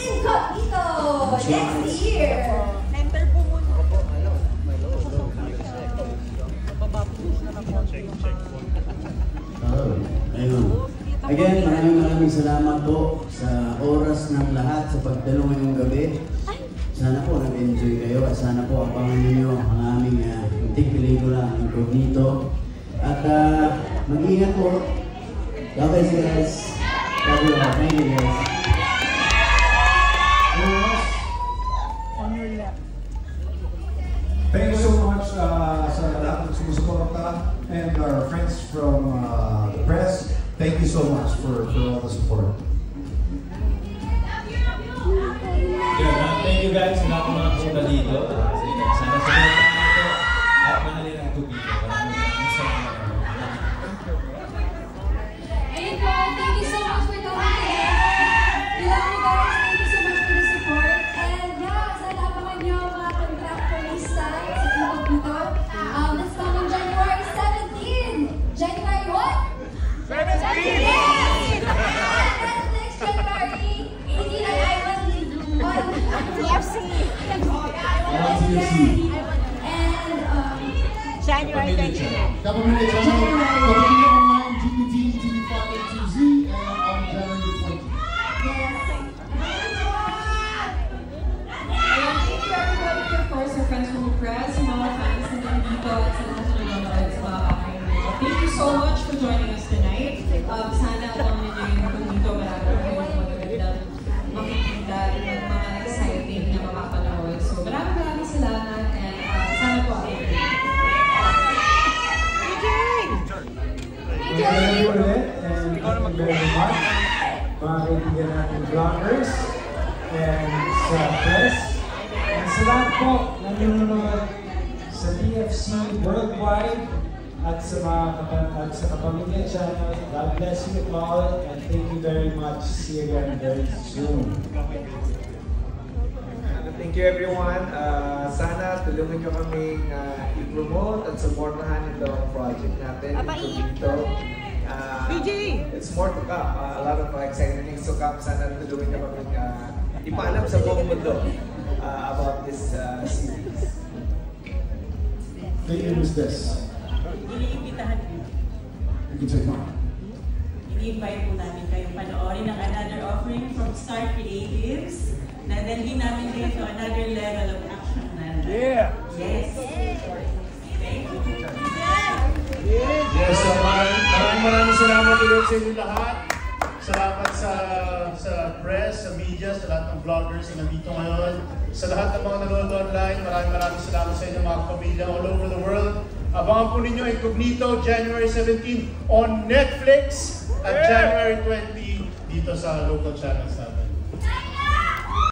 Incognito next year. Enter po muna. Ayun. Again, maraming salamat po sa oras ng lahat sa pagdalo ngayong gabi. Sana po nag-enjoy kayo at sana po abangan ninyo ang aming munting pelikula, Incognito. At mag-ingat po. God bless you guys. Love you all. Thank you guys. On your left. Thank you so much sa lahat ng sumusuporta and our friends from the press. Thank you so much for all the support. Yeah, thank you guys sa lahat ng mga punta dito. Sana sa mga dito at mahalin ang tubig. Maraming salamat. Ayun po, thank you so much for coming. We love you guys. Thank you so much for the support. And yeah, sana abangan nyo ang mga contract release time sa Incognito. That's coming January 17. January what? 17! And next January 18 ay on TFC. And January 29. Government Online, GPT, TV5, A2Z, and on January 20. Thank you everybody, of course, our friends from the press, mga fans na nandito at sa mga nanonood sa mga pakailan. Thank you so much for joining us tonight. Sana alam niyo yung dito marami kayong magagandang makikita at mga exciting na mapapanood. So maraming salamat and sana po ako. Thank you ulit, and thank you very much. Mga kaibigan natin vloggers and sa press. And sa lahat po nanonood sa TFC Worldwide at sa Kapamilya Channel. God bless you all and thank you very much. See you again very soon. Thank you everyone. Sana tulungan nyo kaming i-promote at supportahan itong project natin. Incognito. It's more to come. A lot of exciting things to come. Sana tulungan nyo kaming ipaalam sa buong mundo about this series. Thank you, Ms. Des. Iniimbitahan ko. You can take mine. Ini-invite po namin kayong panoorin ng another offering from Star Creatives. Nadalhin namin kayo to another level of action na. Yeah! Yes! Thank you. Yes, maraming salamat ulit sa inyo lahat. Salamat sa press, sa media, sa lahat ng vloggers na nandito ngayon. Sa lahat ng mga nanonood online, maraming salamat sa inyo mga pamilya all over the world. Abangan po ninyo Incognito, January 17 on Netflix at January 20 dito sa local channels natin.